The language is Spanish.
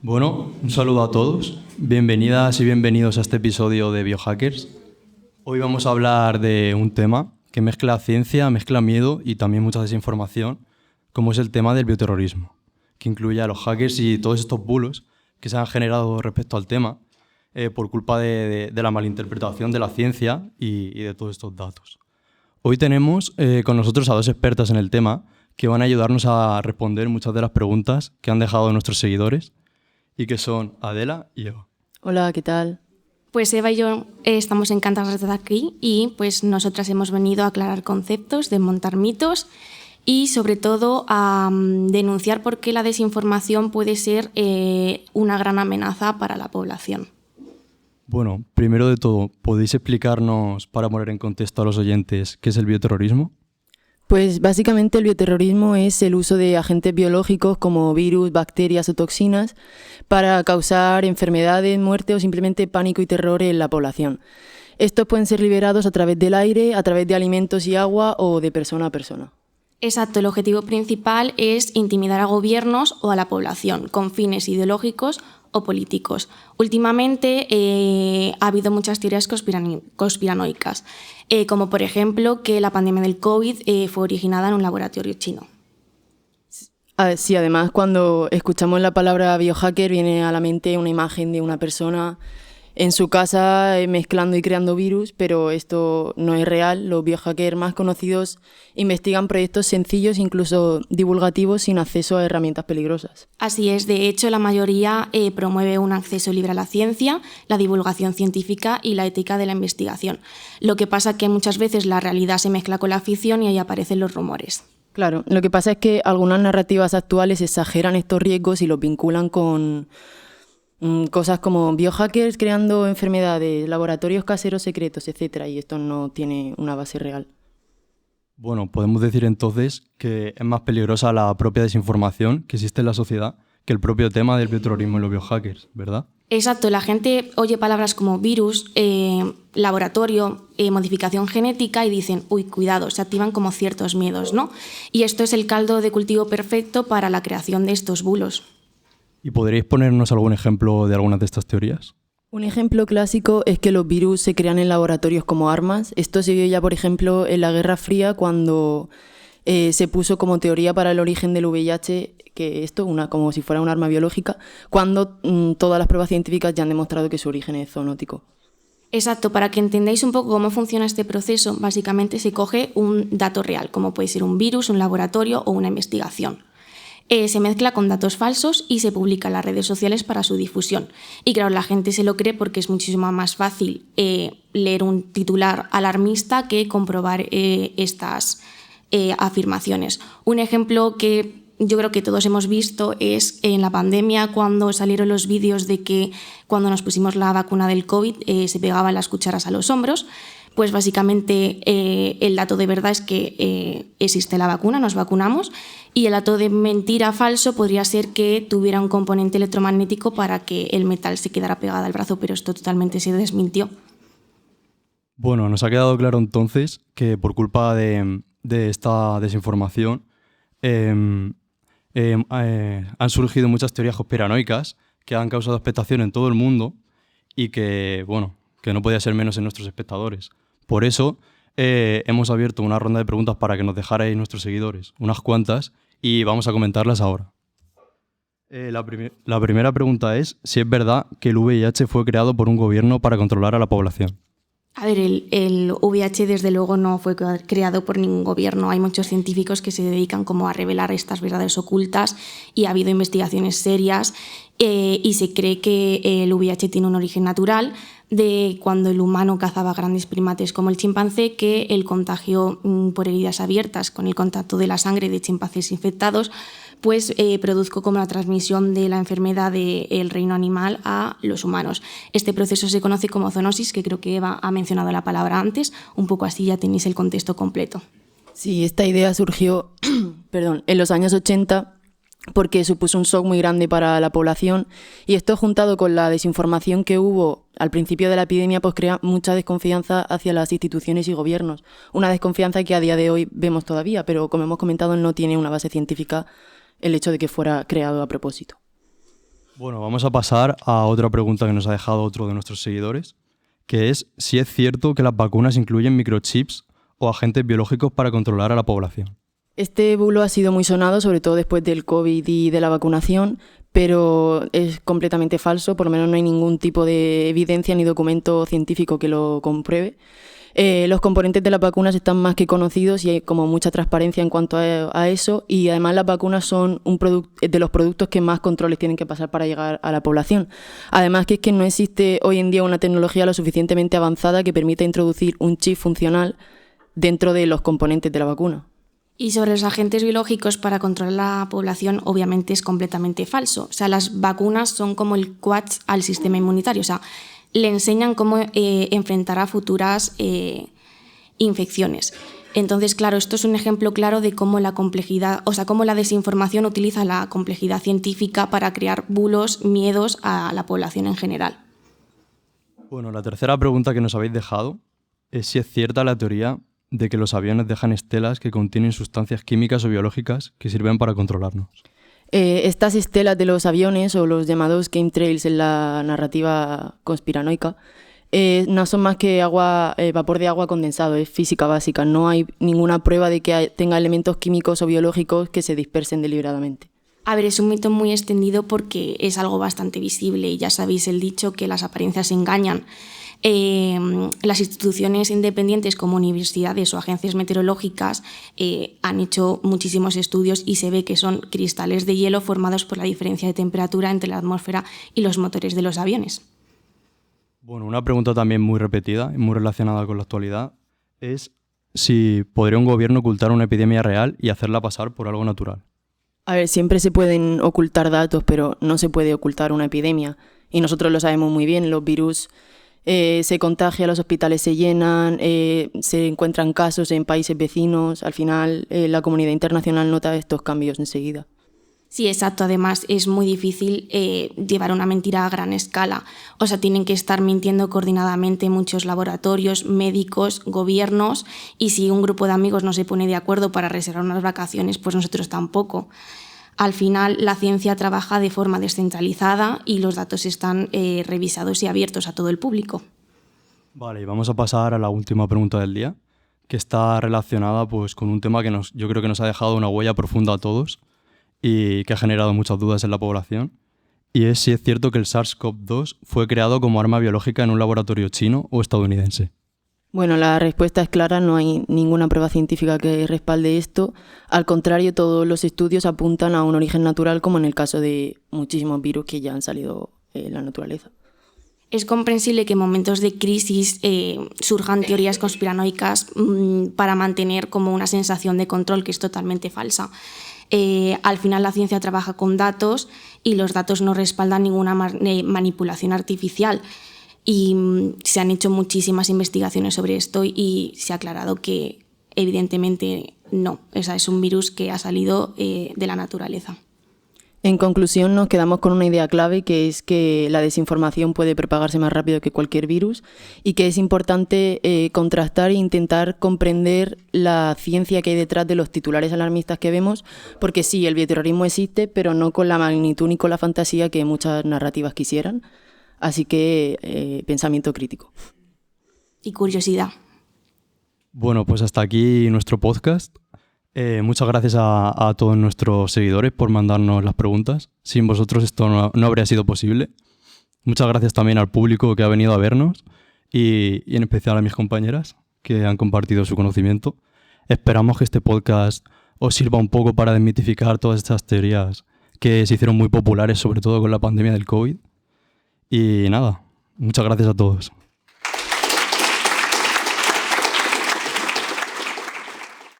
Bueno, un saludo a todos. Bienvenidas y bienvenidos a este episodio de Biohackers. Hoy vamos a hablar de un tema que mezcla ciencia, mezcla miedo y también mucha desinformación, como es el tema del bioterrorismo, que incluye a los hackers y todos estos bulos que se han generado respecto al tema por culpa de la malinterpretación de la ciencia y de todos estos datos. Hoy tenemos con nosotros a dos expertas en el tema que van a ayudarnos a responder muchas de las preguntas que han dejado nuestros seguidores y que son Adela y Eva. Hola, ¿qué tal? Pues Eva y yo estamos encantadas de estar aquí y pues nosotras hemos venido a aclarar conceptos, desmontar mitos y sobre todo a denunciar por qué la desinformación puede ser una gran amenaza para la población. Bueno, primero de todo, ¿podéis explicarnos, para poner en contexto a los oyentes, qué es el bioterrorismo? Pues básicamente el bioterrorismo es el uso de agentes biológicos como virus, bacterias o toxinas para causar enfermedades, muerte o simplemente pánico y terror en la población. Estos pueden ser liberados a través del aire, a través de alimentos y agua o de persona a persona. Exacto, el objetivo principal es intimidar a gobiernos o a la población con fines ideológicos o políticos. Últimamente ha habido muchas teorías conspiranoicas, como por ejemplo que la pandemia del COVID fue originada en un laboratorio chino. Sí, además cuando escuchamos la palabra biohacker viene a la mente una imagen de una persona en su casa mezclando y creando virus, pero esto no es real. Los biohackers más conocidos investigan proyectos sencillos, incluso divulgativos, sin acceso a herramientas peligrosas. Así es, de hecho la mayoría promueve un acceso libre a la ciencia, la divulgación científica y la ética de la investigación. Lo que pasa es que muchas veces la realidad se mezcla con la ficción y ahí aparecen los rumores. Claro, lo que pasa es que algunas narrativas actuales exageran estos riesgos y los vinculan con cosas como biohackers creando enfermedades, laboratorios caseros secretos, etc. Y esto no tiene una base real. Bueno, podemos decir entonces que es más peligrosa la propia desinformación que existe en la sociedad que el propio tema del bioterrorismo y los biohackers, ¿verdad? Exacto, la gente oye palabras como virus, laboratorio, modificación genética y dicen, uy, cuidado, se activan como ciertos miedos, ¿no? Y esto es el caldo de cultivo perfecto para la creación de estos bulos. ¿Y podríais ponernos algún ejemplo de algunas de estas teorías? Un ejemplo clásico es que los virus se crean en laboratorios como armas. Esto se vio ya, por ejemplo, en la Guerra Fría cuando se puso como teoría para el origen del VIH, que esto, como si fuera un arma biológica, cuando todas las pruebas científicas ya han demostrado que su origen es zoonótico. Exacto, para que entendáis un poco cómo funciona este proceso, básicamente se coge un dato real, como puede ser un virus, un laboratorio o una investigación. Se mezcla con datos falsos y se publica en las redes sociales para su difusión. Y claro, la gente se lo cree porque es muchísimo más fácil leer un titular alarmista que comprobar estas afirmaciones. Un ejemplo que yo creo que todos hemos visto es en la pandemia cuando salieron los vídeos de que cuando nos pusimos la vacuna del COVID se pegaban las cucharas a los hombros. Pues básicamente el dato de verdad es que existe la vacuna, nos vacunamos, y el dato de mentira falso podría ser que tuviera un componente electromagnético para que el metal se quedara pegado al brazo, pero esto totalmente se desmintió. Bueno, nos ha quedado claro entonces que por culpa de esta desinformación han surgido muchas teorías conspiranoicas que han causado expectación en todo el mundo y que no podía ser menos en nuestros espectadores. Por eso hemos abierto una ronda de preguntas para que nos dejarais nuestros seguidores, unas cuantas, y vamos a comentarlas ahora. La primera pregunta es si es verdad que el VIH fue creado por un gobierno para controlar a la población. A ver, el VIH desde luego no fue creado por ningún gobierno. Hay muchos científicos que se dedican como a revelar estas verdades ocultas y ha habido investigaciones serias y se cree que el VIH tiene un origen natural de cuando el humano cazaba grandes primates como el chimpancé, que el contagio por heridas abiertas con el contacto de la sangre de chimpancés infectados pues produzco como la transmisión de la enfermedad del reino animal a los humanos. Este proceso se conoce como zoonosis, que creo que Eva ha mencionado la palabra antes, un poco así ya tenéis el contexto completo. Sí, esta idea surgió en los años 80 porque supuso un shock muy grande para la población y esto juntado con la desinformación que hubo al principio de la epidemia pues crea mucha desconfianza hacia las instituciones y gobiernos. Una desconfianza que a día de hoy vemos todavía, pero como hemos comentado no tiene una base científica el hecho de que fuera creado a propósito. Bueno, vamos a pasar a otra pregunta que nos ha dejado otro de nuestros seguidores, que es si es cierto que las vacunas incluyen microchips o agentes biológicos para controlar a la población. Este bulo ha sido muy sonado, sobre todo después del COVID y de la vacunación, pero es completamente falso, por lo menos no hay ningún tipo de evidencia ni documento científico que lo compruebe. Los componentes de las vacunas están más que conocidos y hay como mucha transparencia en cuanto a eso, y además las vacunas son de los productos que más controles tienen que pasar para llegar a la población. Además que no existe hoy en día una tecnología lo suficientemente avanzada que permita introducir un chip funcional dentro de los componentes de la vacuna. Y sobre los agentes biológicos para controlar la población, obviamente es completamente falso. O sea, las vacunas son como el coach al sistema inmunitario. O sea, le enseñan cómo enfrentar a futuras infecciones. Entonces, claro, esto es un ejemplo claro de cómo la complejidad, o sea, cómo la desinformación utiliza la complejidad científica para crear bulos, miedos a la población en general. Bueno, la tercera pregunta que nos habéis dejado es si es cierta la teoría de que los aviones dejan estelas que contienen sustancias químicas o biológicas que sirven para controlarnos. Estas estelas de los aviones, o los llamados chemtrails en la narrativa conspiranoica, no son más que vapor de agua condensado, es física básica. No hay ninguna prueba de que tenga elementos químicos o biológicos que se dispersen deliberadamente. A ver, es un mito muy extendido porque es algo bastante visible y ya sabéis el dicho que las apariencias engañan. Las instituciones independientes como universidades o agencias meteorológicas han hecho muchísimos estudios y se ve que son cristales de hielo formados por la diferencia de temperatura entre la atmósfera y los motores de los aviones. Bueno, una pregunta también muy repetida y muy relacionada con la actualidad es si podría un gobierno ocultar una epidemia real y hacerla pasar por algo natural. A ver, siempre se pueden ocultar datos, pero no se puede ocultar una epidemia. Y nosotros lo sabemos muy bien, los virus se contagian, los hospitales se llenan, se encuentran casos en países vecinos. Al final, la comunidad internacional nota estos cambios enseguida. Sí, exacto. Además, es muy difícil llevar una mentira a gran escala. O sea, tienen que estar mintiendo coordinadamente muchos laboratorios, médicos, gobiernos, y si un grupo de amigos no se pone de acuerdo para reservar unas vacaciones, pues nosotros tampoco. Al final, la ciencia trabaja de forma descentralizada y los datos están revisados y abiertos a todo el público. Vale, y vamos a pasar a la última pregunta del día, que está relacionada pues, con un tema que yo creo que nos ha dejado una huella profunda a todos y que ha generado muchas dudas en la población, y es si es cierto que el SARS-CoV-2 fue creado como arma biológica en un laboratorio chino o estadounidense. Bueno, la respuesta es clara, no hay ninguna prueba científica que respalde esto. Al contrario, todos los estudios apuntan a un origen natural, como en el caso de muchísimos virus que ya han salido en la naturaleza. Es comprensible que en momentos de crisis surjan teorías conspiranoicas para mantener como una sensación de control que es totalmente falsa. Al final la ciencia trabaja con datos y los datos no respaldan ninguna manipulación artificial. Y se han hecho muchísimas investigaciones sobre esto y se ha aclarado que evidentemente no, es un virus que ha salido de la naturaleza. En conclusión, nos quedamos con una idea clave, que es que la desinformación puede propagarse más rápido que cualquier virus y que es importante contrastar e intentar comprender la ciencia que hay detrás de los titulares alarmistas que vemos, porque sí, el bioterrorismo existe, pero no con la magnitud ni con la fantasía que muchas narrativas quisieran. Así que pensamiento crítico. Y curiosidad. Bueno, pues hasta aquí nuestro podcast. Muchas gracias a todos nuestros seguidores por mandarnos las preguntas. Sin vosotros esto no habría sido posible. Muchas gracias también al público que ha venido a vernos y en especial a mis compañeras que han compartido su conocimiento. Esperamos que este podcast os sirva un poco para desmitificar todas estas teorías que se hicieron muy populares, sobre todo con la pandemia del COVID. Y nada, muchas gracias a todos.